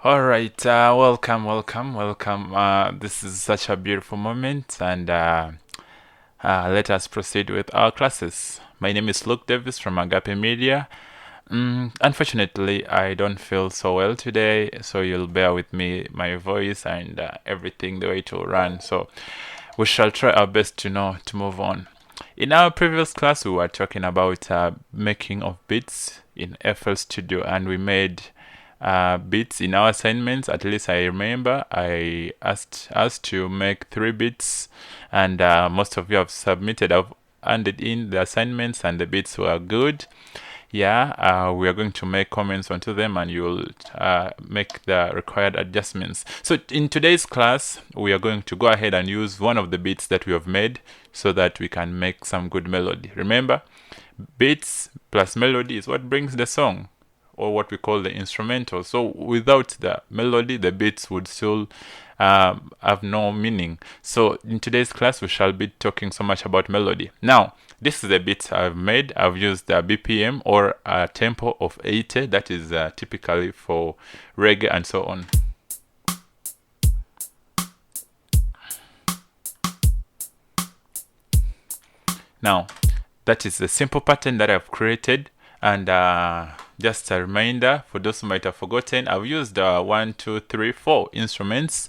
All right, welcome. This is such a beautiful moment, and let us proceed with our classes. My name is Luke Davis from Agape Media. Unfortunately, I don't feel so well today, so you'll bear with me, my voice, and everything the way it will run. So we shall try our best to move on. In our previous class, we were talking about making of beats in FL Studio, and we made beats in our assignments. At least I remember I asked us to make 3 beats, and most of you have submitted. I've handed in the assignments, and the beats were good. Yeah, we are going to make comments onto them, and you'll make the required adjustments. So in today's class, we are going to go ahead and use one of the beats that we have made so that we can make some good melody. Remember, beats plus melody is what brings the song, or what we call the instrumental. So without the melody, the beats would still have no meaning. So in today's class, we shall be talking so much about melody. Now, this is the beat I've made. I've used the BPM or a tempo of 80. That is typically for reggae and so on. Now, that is a simple pattern that I've created. And just a reminder for those who might have forgotten, I've used 1, 2, 3, 4 instruments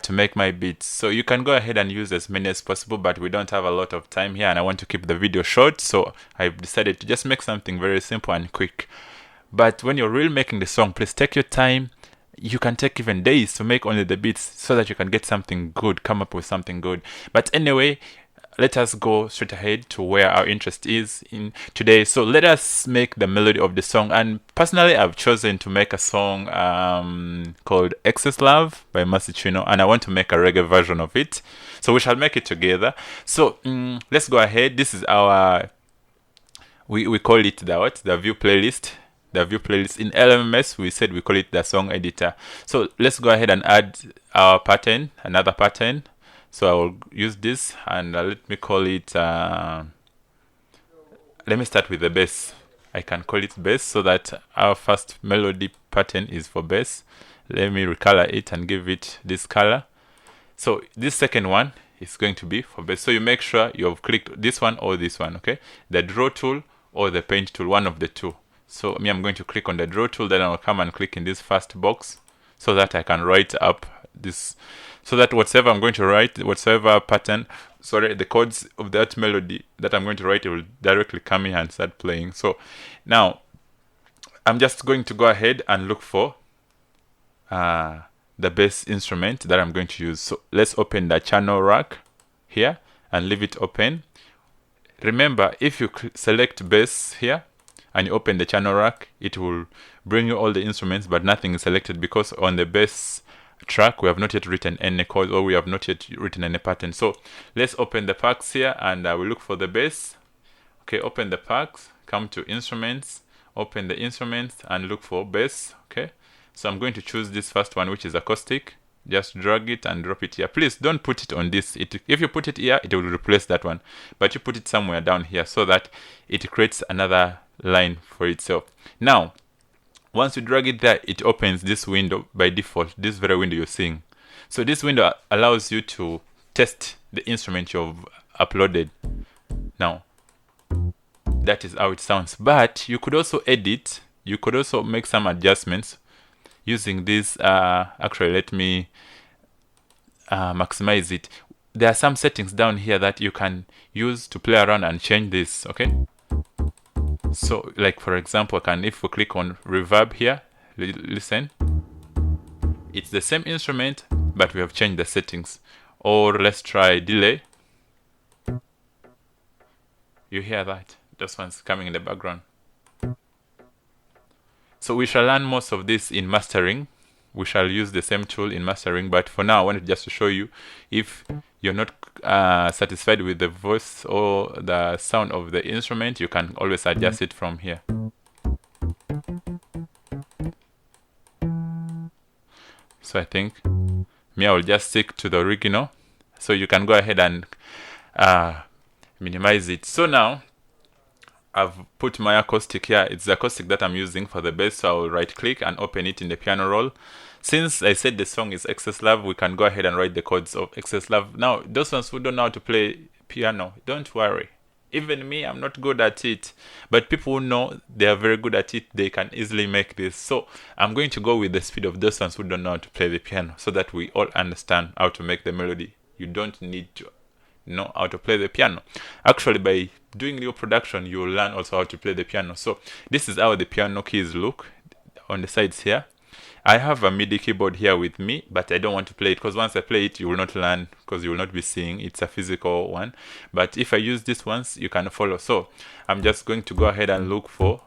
to make my beats. So you can go ahead and use as many as possible, but we don't have a lot of time here and I want to keep the video short, so I've decided to just make something very simple and quick. But when you're really making the song, please take your time. You can take even days to make only the beats so that you can get something good, come up with something good. But anyway, let us go straight ahead to where our interest is in today. So let us make the melody of the song. And personally, I've chosen to make a song called Excess Love by Masicino, and I want to make a reggae version of it. So we shall make it together. So let's go ahead. This is our, we call it the view playlist. The view playlist in LMS, we said we call it the song editor. So let's go ahead and add our pattern, another pattern. So I will use this, and let me call it, let me start with the bass. I can call it bass so that our first melody pattern is for bass. Let me recolor it and give it this color. So this second one is going to be for bass. So you make sure you have clicked this one or this one, okay? The draw tool or the paint tool, one of the two. So I'm going to click on the draw tool, then I'll come and click in this first box so that I can write up this, so that whatever I'm going to write, whatever pattern, the chords of that melody that I'm going to write, it will directly come in and start playing. So now I'm just going to go ahead and look for the bass instrument that I'm going to use. So let's open the channel rack here and leave it open. Remember, if you select bass here and you open the channel rack, it will bring you all the instruments, but nothing is selected because on the bass track we have not yet written any chords, or we have not yet written any pattern. So let's open the packs here and we look for the bass. Okay, open the packs, come to instruments, open the instruments and look for bass. Okay, so I'm going to choose this first one, which is acoustic. Just drag it and drop it here. Please don't put it on this. If you put it here, it will replace that one, but you put it somewhere down here so that it creates another line for itself. Now once you drag it there, it opens this window by default, this very window you're seeing. So this window allows you to test the instrument you've uploaded. Now, that is how it sounds. But you could also edit, you could also make some adjustments using this. Actually, let me maximize it. There are some settings down here that you can use to play around and change this, okay? So like for example, if we click on reverb here, listen, it's the same instrument but we have changed the settings. Or let's try delay. You hear that? Those ones coming in the background. So we shall learn most of this in mastering. We shall use the same tool in mastering, but for now I wanted just to show you, if you're not satisfied with the voice or the sound of the instrument, you can always adjust it from here. So I think I will just stick to the original, so you can go ahead and minimize it. So now I've put my acoustic here. It's the acoustic that I'm using for the bass, so I'll right click and open it in the piano roll. Since I said the song is Excess Love, we can go ahead and write the chords of Excess Love. Now, those ones who don't know how to play piano, don't worry. Even me, I'm not good at it. But people who know they are very good at it, they can easily make this. So I'm going to go with the speed of those ones who don't know how to play the piano so that we all understand how to make the melody. You don't need to know how to play the piano. Actually, by doing your production, you will learn also how to play the piano. So this is how the piano keys look on the sides here. I have a MIDI keyboard here with me, but I don't want to play it because once I play it, you will not learn because you will not be seeing. It's a physical one. But if I use this ones, you can follow. So I'm just going to go ahead and look for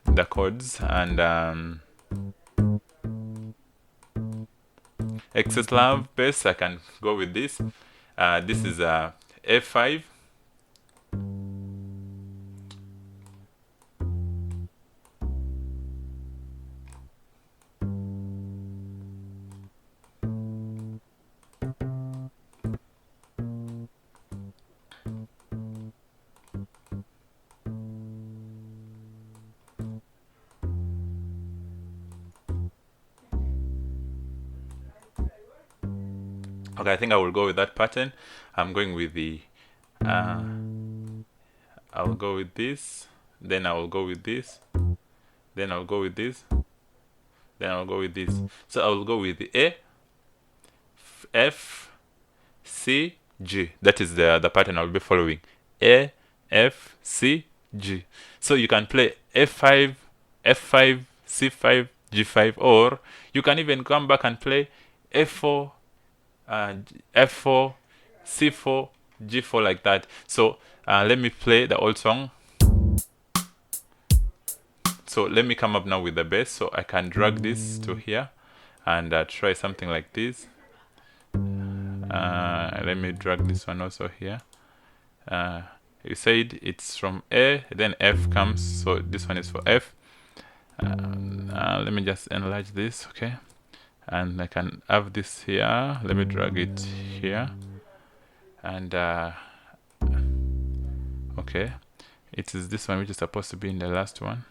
the chords and Excess Love bass. I can go with this. This is a F5. Okay, I think I will go with that pattern. I'm going with the I'll go with this, then I will go with this, then I'll go with this, then I'll go with this. So I will go with the A, F, C, G. That is the pattern I'll be following. A, F, C, G. So you can play F5, F5, C5, G5, or you can even come back and play F4, F4, C4, G4 like that. So let me play the old song. So let me come up now with the bass. So I can drag this to here and try something like this. Let me drag this one also here. You said it's from A, then F comes. So this one is for F. Let me just enlarge this, okay? And I can have this here. Let me drag it here. And okay, it is this one which is supposed to be in the last one.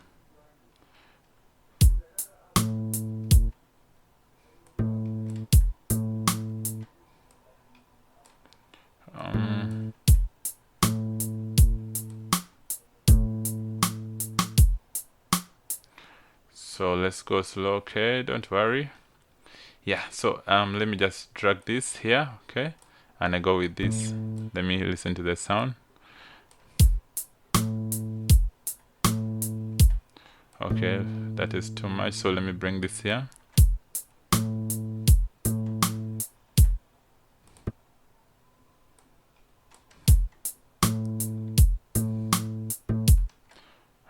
So let's go slow, okay, don't worry. Yeah, so let me just drag this here, okay, and I go with this. Let me listen to the sound. Okay, that is too much, so let me bring this here.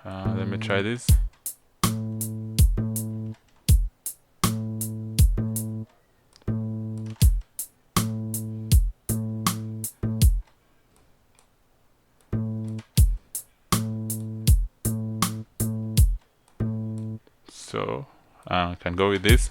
Let me try this. So I can go with this.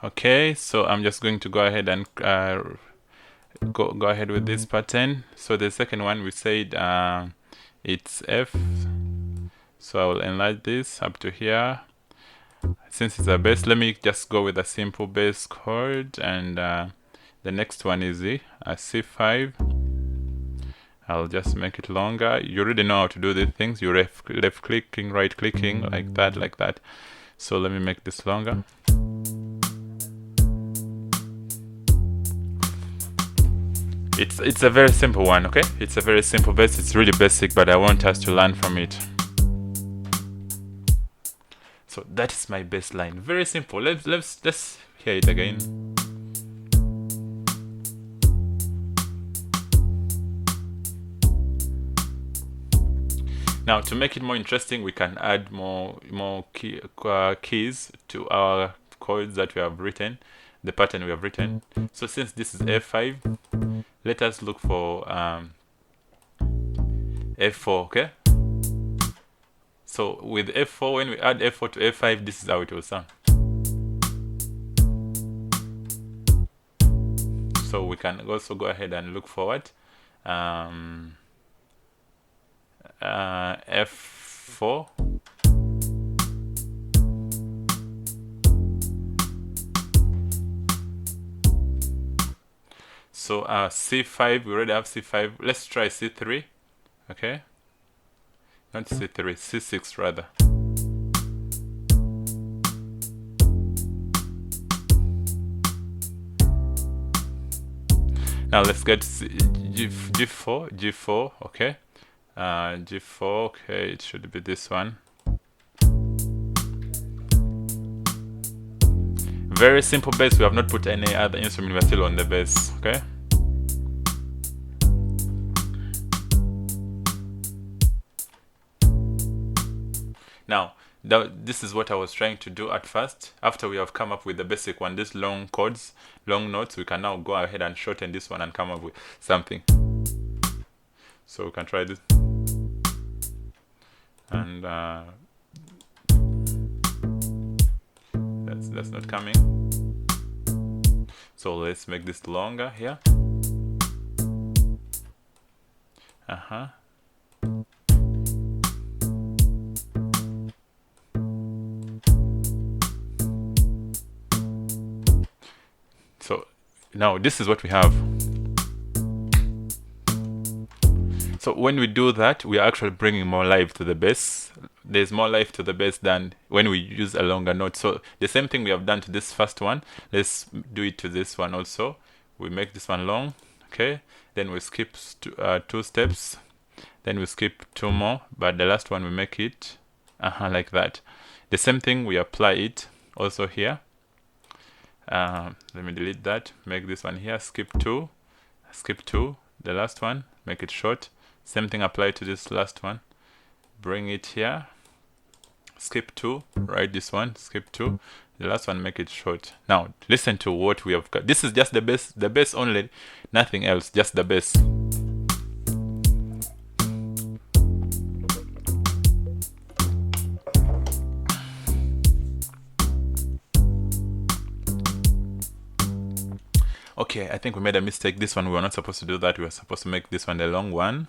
Okay, so I'm just going to go ahead and go ahead with this pattern. So the second one we said it's F. So I will enlarge this up to here. Since it's a bass, let me just go with a simple bass chord, and the next one is a C5. I'll just make it longer. You already know how to do these things. You left clicking, right clicking, like that, like that. So let me make this longer. It's a very simple one, okay? It's a very simple bass. It's really basic, but I want us to learn from it. So that is my bass line. Very simple. Let's hear it again. Now, to make it more interesting, we can add more keys to our codes that we have written, the pattern we have written. So since this is F5, let us look for F4, okay? So with F4, when we add F4 to F5, this is how it will sound. So we can also go ahead and look for what? F4. So C5, we already have C5. Let's try C3, okay? Not C3, C6 rather. Now let's get G4, okay? G4, okay, it should be this one. Very simple bass, we have not put any other instrument, we're still on the bass, okay? Now, this is what I was trying to do at first. After we have come up with the basic one, these long chords, long notes, we can now go ahead and shorten this one and come up with something. So we can try this. And that's not coming. So let's make this longer here. So now this is what we have. So when we do that, we are actually bringing more life to the bass. There's more life to the bass than when we use a longer note. So the same thing we have done to this first one, let's do it to this one also. We make this one long, okay? Then we skip 2 steps. Then we skip 2 more, but the last one we make it like that. The same thing, we apply it also here. Let me delete that, make this one here, skip 2, the last one, make it short. Same thing apply to this last one, bring it here, skip 2, write this one, skip 2, the last one, make it short. Now listen to what we have got. This is just the bass only, nothing else, just the bass. Okay, I think we made a mistake. This one we were not supposed to do that. We were supposed to make this one the long one.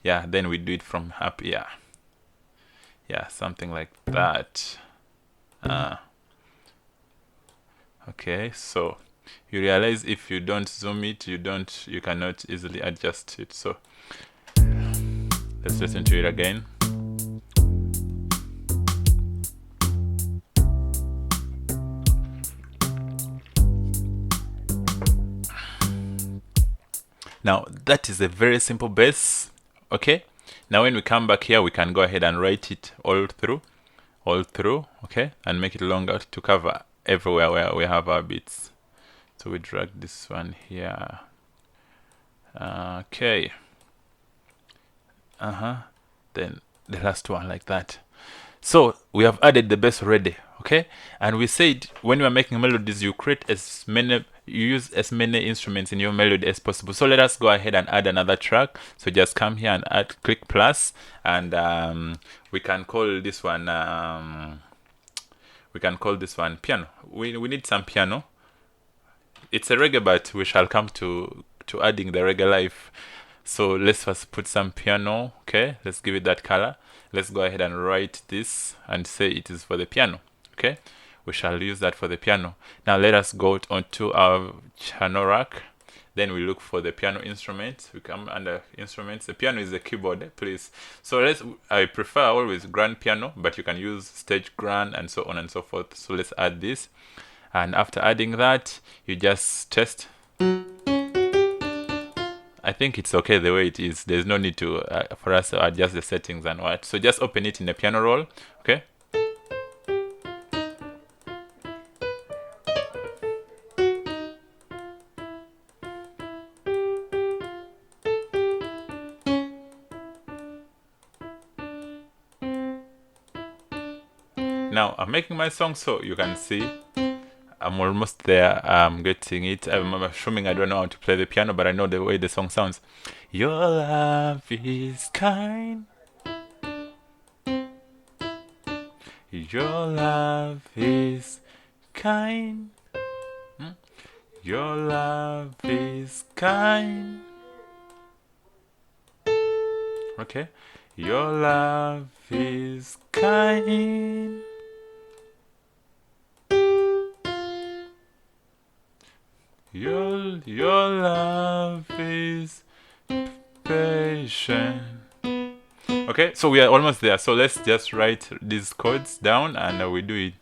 Yeah, then we do it from up here. Yeah, something like that. Okay, so you realize if you don't zoom it, you cannot easily adjust it. So let's listen to it again. Now that is a very simple bass, okay? Now when we come back here, we can go ahead and write it all through, okay? And make it longer to cover everywhere where we have our beats. So we drag this one here. Okay. Then the last one like that. So we have added the bass already, okay? And we said when you are making melodies, you use as many instruments in your melody as possible. So let us go ahead and add another track. So just come here and click plus, and we can call this one piano. We need some piano. It's a reggae, but we shall come to adding the reggae life. So let's first put some piano, okay? Let's give it that color. Let's go ahead and write this and say it is for the piano, okay? We shall use that for the piano. Now let us go onto our channel rack. Then we look for the piano instruments. We come under instruments. The piano is the keyboard, please. So I prefer always grand piano, but you can use stage grand and so on and so forth. So let's add this. And after adding that, you just test. I think it's okay the way it is. There's no need to for us to adjust the settings and what. So just open it in the piano roll, okay? Now I'm making my song, so you can see I'm almost there. I'm getting it. I'm assuming I don't know how to play the piano, but I know the way the song sounds. Your love is kind. Your love is kind. Your love is kind. Okay. Your love is kind. Your love is patient. Okay, so we are almost there. So let's just write these chords down and we do it.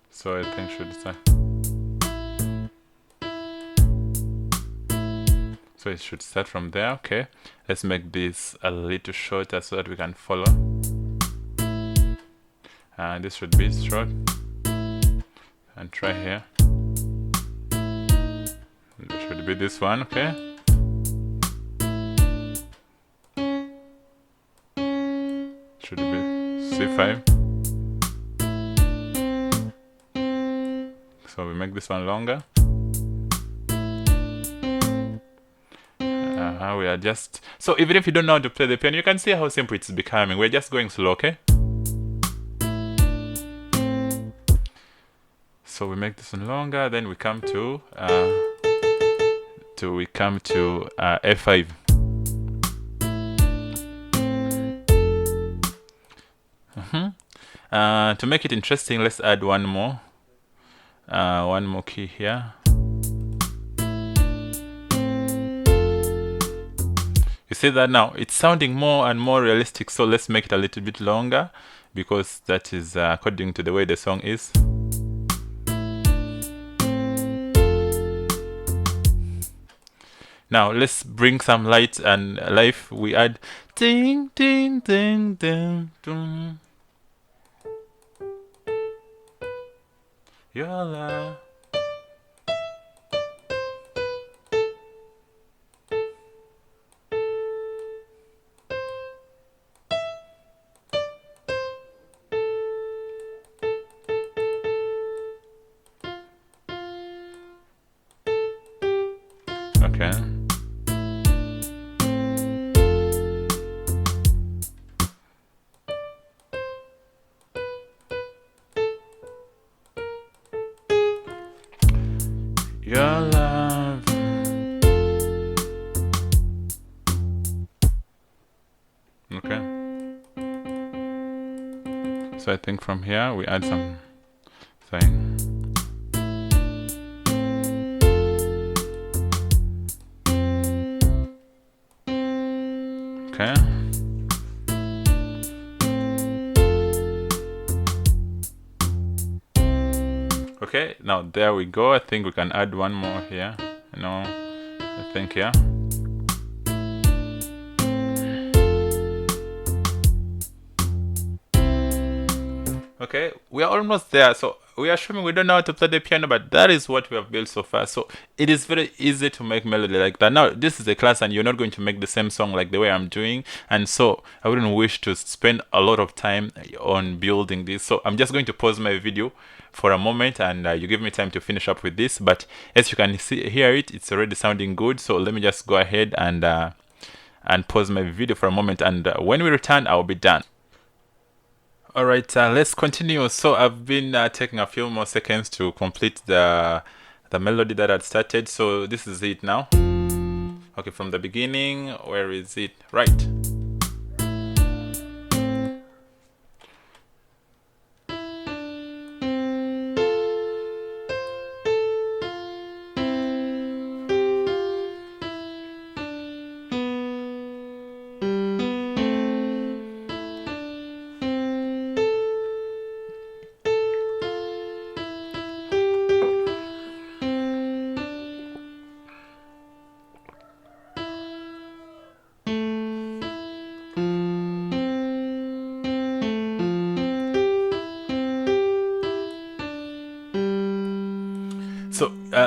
So I think should start. So it should start from there. Okay, let's make this a little shorter so that we can follow. And this should be short. And try here. It should be this one. Okay. Should be C5. So we make this one longer. We are just, so even if you don't know how to play the piano, you can see how simple it's becoming. We're just going slow, okay? So we make this one longer, then we come to F5. To make it interesting, let's add one more key here. You see that now it's sounding more and more realistic, so let's make it a little bit longer because that is according to the way the song is. Now let's bring some light and life. We add ding ding ding ding ding. Your love. Okay. Your love. Okay. So I think from here we add some thing. Okay. Okay, now there we go. I think we can add one more here. No, I think yeah. Okay, we are almost there. So we are showing we don't know how to play the piano, but that is what we have built so far. So it is very easy to make melody like that. Now this is a class and you're not going to make the same song like the way I'm doing, and so I wouldn't wish to spend a lot of time on building this. So I'm just going to pause my video for a moment and you give me time to finish up with this. But as you can hear it's already sounding good. So let me just go ahead and pause my video for a moment, and when we return I'll be done. Alright, let's continue. So I've been taking a few more seconds to complete the melody that I'd started. So this is it now. Okay, from the beginning, where is it? Right.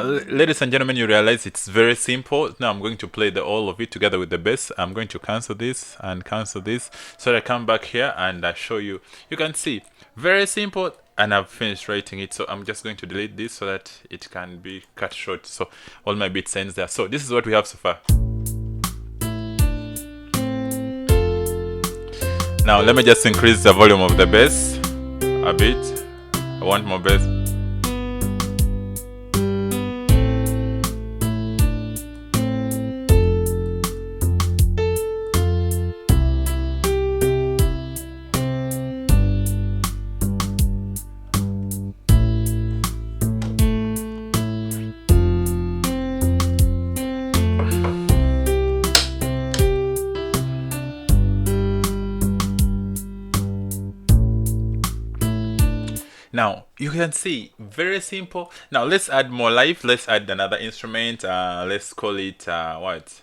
Ladies and gentlemen, you realize it's very simple. Now I'm going to play all of it together with the bass. I'm going to cancel this and cancel this. So I come back here and I show you. You can see, very simple, and I've finished writing it. So I'm just going to delete this so that it can be cut short. So all my bits ends there. So this is what we have so far. Now let me just increase the volume of the bass a bit. I want more bass. Now you can see, very simple. Now let's add more life. Let's add another instrument. Let's call it what?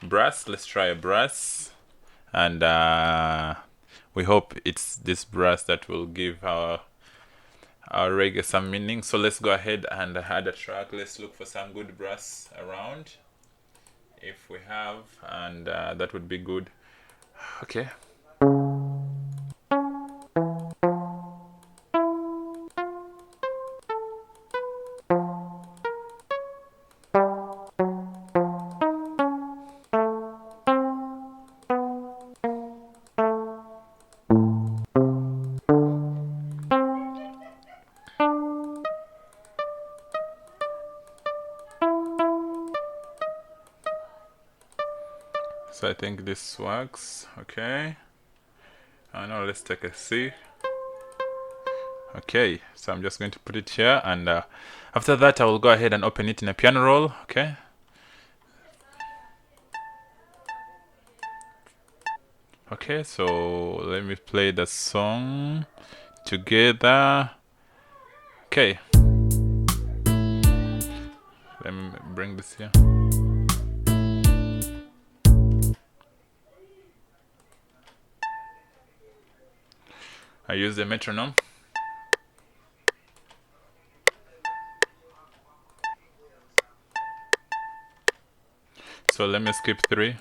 Brass. Let's try a brass, and we hope it's this brass that will give our reggae some meaning. So let's go ahead and add a track. Let's look for some good brass around, if we have, and that would be good. Okay. So I think this works. Okay. Now let's take a C. Okay, so I'm just going to put it here, and after that I will go ahead and open it in a piano roll. Okay. Okay, so let me play the song together. Okay. Let me bring this here. I use the metronome. So let me skip 3.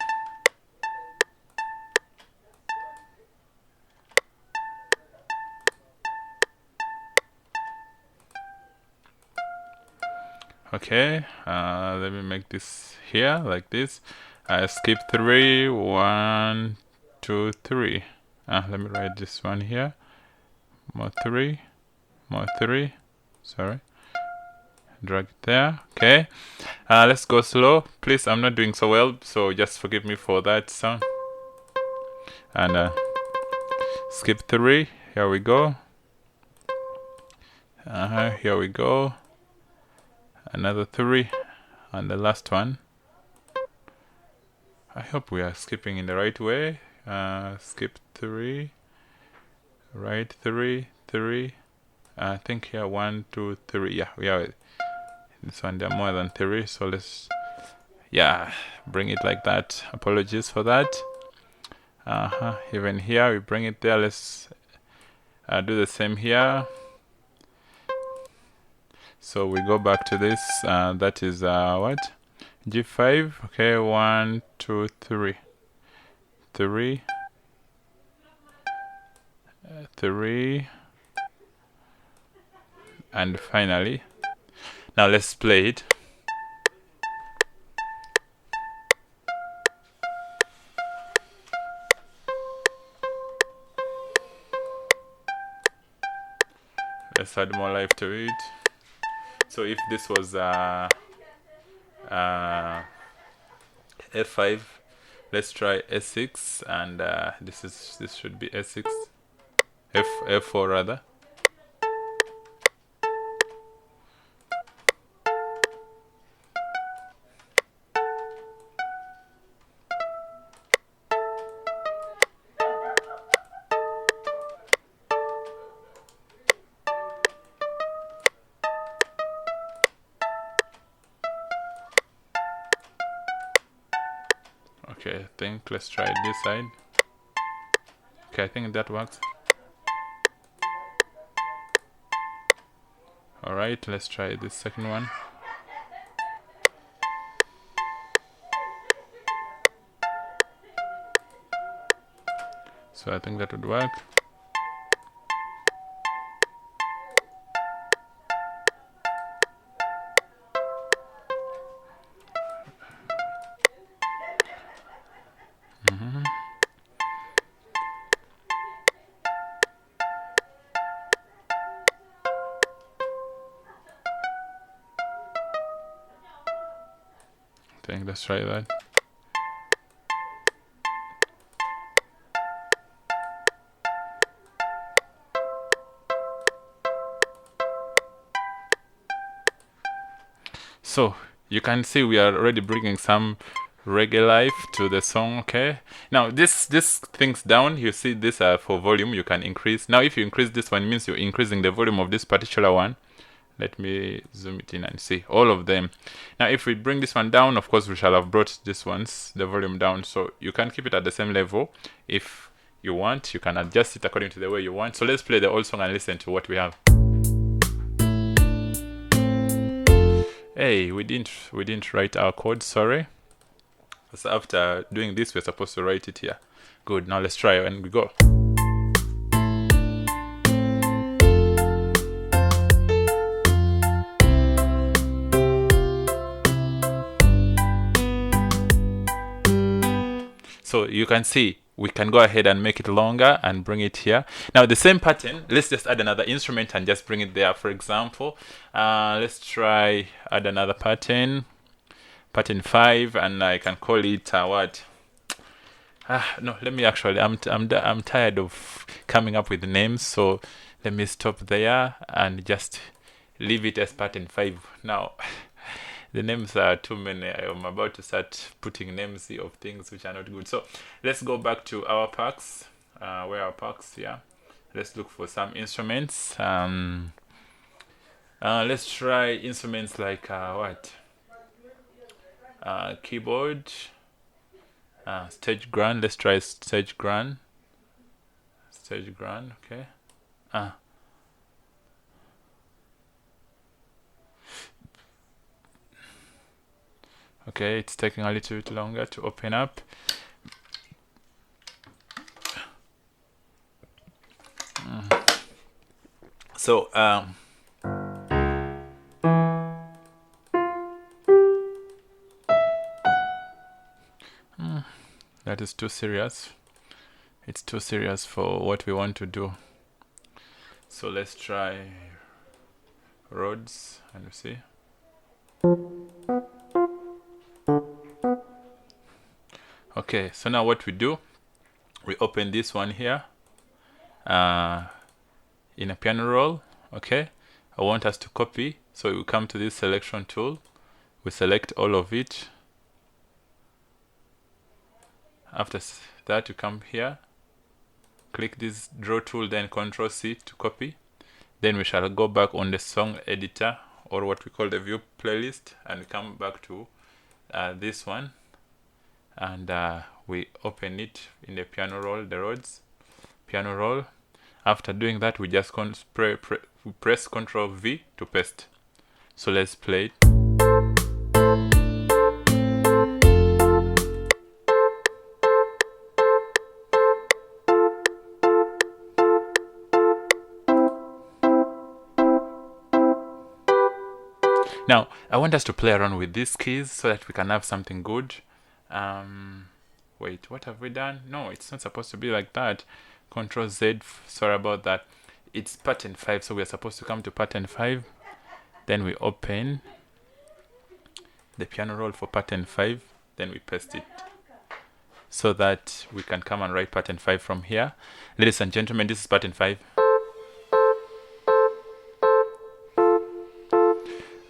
Okay, let me make this here like this. I skip 3, 1, 2, 3. Let me write this one here. More 3, more 3. Sorry. Drag it there. Okay. Let's go slow. Please, I'm not doing so well, so just forgive me for that sound. And skip 3. Here we go. Here we go. Another 3. And the last one. I hope we are skipping in the right way. Skip 3. Right 3, 3. I think here 1, 2, 3. Yeah, we are. This one there more than 3, so let's bring it like that. Apologies for that. Even here we bring it there. Let's do the same here. So we go back to this. That is what? G5. Okay, 1, 2, 3. 3. 3. And finally, now let's play it. Let's add more life to it. So if this was F5, let's try S6, and this should be S6, F4 rather. Okay, I think let's try this side. Okay, I think that works. Alright, let's try this second one. So I think that would work. I think let's try that. So you can see we are already bringing some reggae life to the song. Okay, now this things down, you see this for volume you can increase. Now if you increase this one, it means you're increasing the volume of this particular one. Let me zoom it in and see all of them. Now if we bring this one down, of course we shall have brought this one's the volume down, so you can keep it at the same level. If you want, you can adjust it according to the way you want. So let's play the whole song and listen to what we have. Hey, we didn't write our code, sorry. So after doing this, we're supposed to write it here. Good, now let's try and we go. So you can see we can go ahead and make it longer and bring it here. Now the same pattern, let's just add another instrument and just bring it there. For example, let's try add another pattern 5, and I can call it what? No, let me actually, I'm tired of coming up with names, so let me stop there and just leave it as pattern 5. Now the names are too many. I'm about to start putting names of things which are not good. So let's go back to our packs. Where are our packs? Yeah. Let's look for some instruments. Let's try instruments like what? Keyboard. Stage grand. Let's try stage grand. Stage grand. Okay. Okay, it's taking a little bit longer to open up. So that is too serious. It's too serious for what we want to do. So let's try Rhodes and see. Okay, so now what we do, we open this one here in a piano roll. Okay, I want us to copy, so we come to this selection tool, we select all of it. After that, you come here, click this draw tool, then Ctrl C to copy. Then we shall go back on the song editor, or what we call the view playlist, and come back to this one, and we open it in the piano roll, the Rhodes piano roll. After doing that, we just press Ctrl V to paste. So let's play it. Now, I want us to play around with these keys so that we can have something good. Wait, what have we done? No, it's not supposed to be like that. Ctrl Z, sorry about that. It's pattern 5, so we're supposed to come to pattern 5. Then we open the piano roll for pattern 5. Then we paste it so that we can come and write pattern 5 from here. Ladies and gentlemen, this is pattern 5.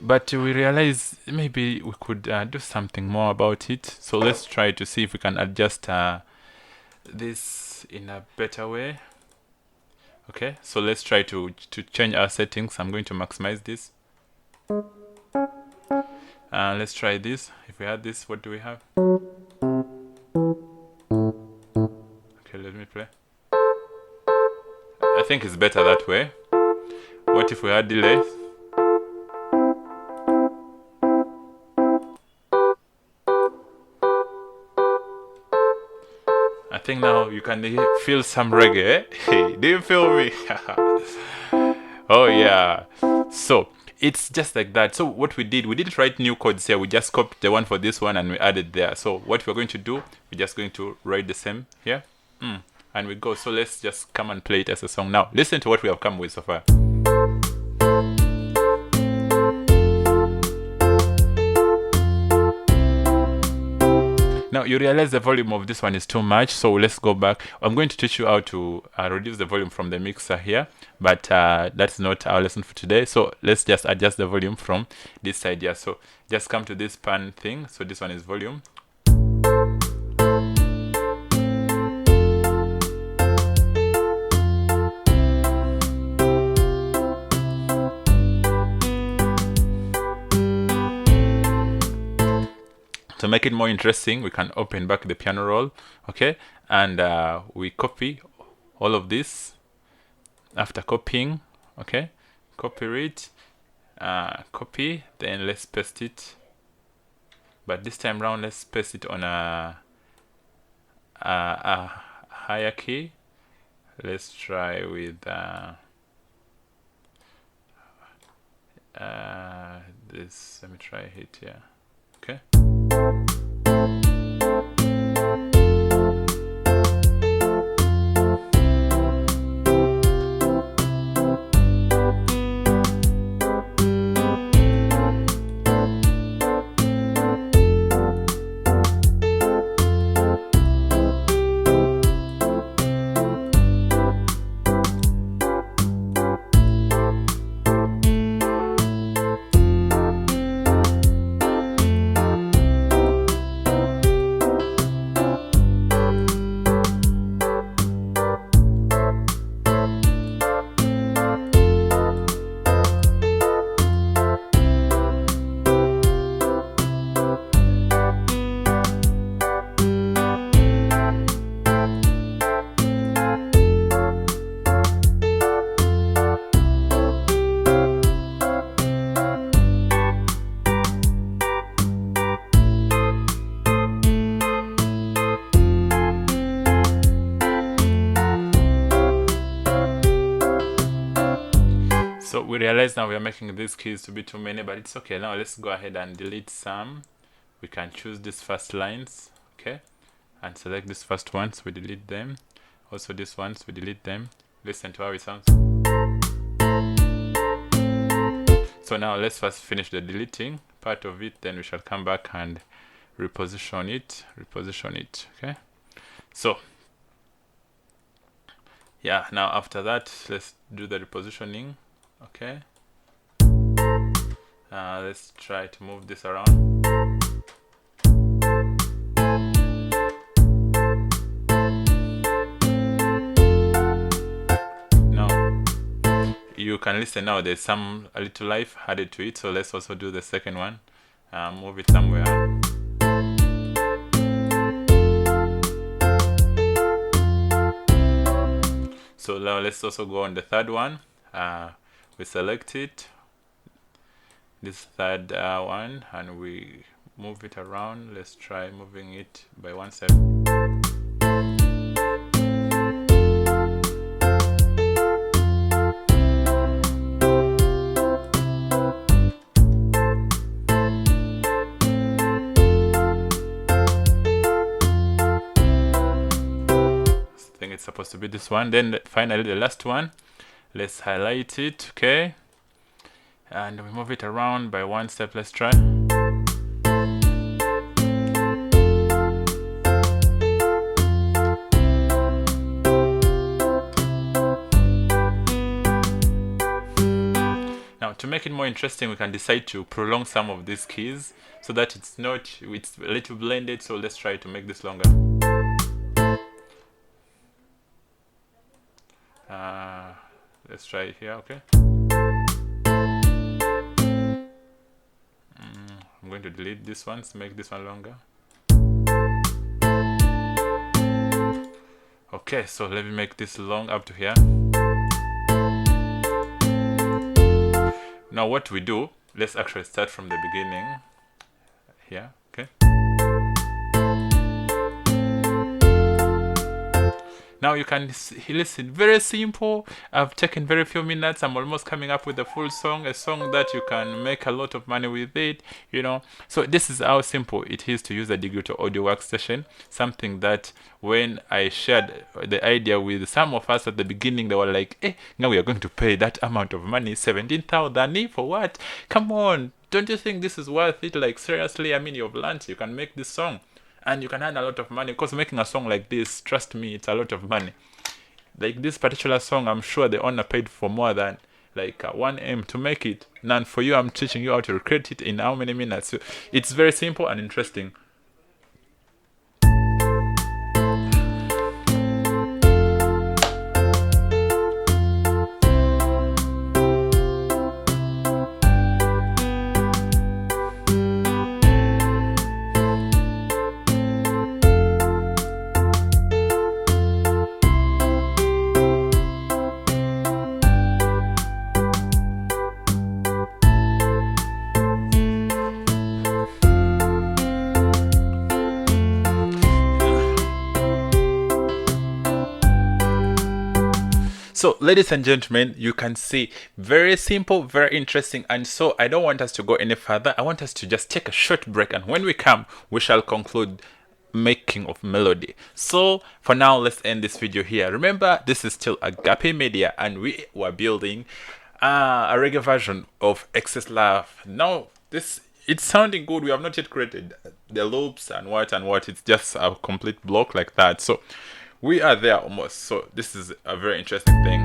But we realize maybe we could do something more about it. So let's try to see if we can adjust this in a better way. Okay, so let's try to change our settings. I'm going to maximize this. Let's try this. If we had this, what do we have? Okay, let me play. I think it's better that way. What if we had delay? I think now you can feel some reggae. Hey, do you feel me? Oh yeah. So it's just like that. So what we didn't write new codes here. We just copied the one for this one and we added there. So what we're going to do, we're just going to write the same here. And we go. So let's just come and play it as a song. Now listen to what we have come with so far. Now you realize the volume of this one is too much, so let's go back. I'm going to teach you how to reduce the volume from the mixer here, but that's not our lesson for today. So let's just adjust the volume from this side here. So just come to this pan thing. So this one is volume. To make it more interesting, we can open back the piano roll, okay, and we copy all of this. After copying, okay, copy it, copy, then let's paste it, but this time round let's paste it on a higher key. Let's try with this. Let me try it here. Okay. So we realize now we are making these keys to be too many, but it's okay. Now let's go ahead and delete some. We can choose these first lines, okay, and select these first ones. We delete them. Also these ones, we delete them. Listen to how it sounds. So now let's first finish the deleting part of it, then we shall come back and reposition it, okay. So yeah, now after that, let's do the repositioning. Okay, let's try to move this around. Now you can listen. Now there's a little life added to it, so let's also do the second one. Move it somewhere. So now let's also go on the third one. We select it, this third one, and we move it around. Let's try moving it by 1 step. I think it's supposed to be this one. Then finally the last one. Let's highlight it, okay, and we move it around by 1 step. Let's try. Now to make it more interesting, we can decide to prolong some of these keys so that it's a little blended. So let's try to make this longer. Let's try it here, okay. I'm going to delete this one to make this one longer. Okay, so let me make this long up to here. Now what we do, let's actually start from the beginning here, okay. Now you can listen. Very simple. I've taken very few minutes. I'm almost coming up with a full song, a song that you can make a lot of money with it, you know. So this is how simple it is to use a digital audio workstation. Something that when I shared the idea with some of us at the beginning, they were like, "Eh, now we are going to pay that amount of money, 17,000 for what? Come on, don't you think this is worth it? Like seriously, I mean, you've learned you can make this song." And you can earn a lot of money, because making a song like this, trust me, it's a lot of money. Like this particular song, I'm sure the owner paid for more than like 1M to make it. And for you, I'm teaching you how to recreate it in how many minutes. So it's very simple and interesting. So, ladies and gentlemen, you can see, very simple, very interesting. And so I don't want us to go any further. I want us to just take a short break. And when we come, we shall conclude making of Melody. So for now, let's end this video here. Remember, this is still Agape Media, and we were building a reggae version of Excess Love. Now, it's sounding good. We have not yet created the loops and what. It's just a complete block like that. So we are there almost. So this is a very interesting thing.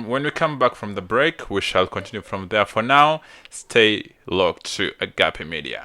When we come back from the break, we shall continue from there. For now, stay locked to Agape Media.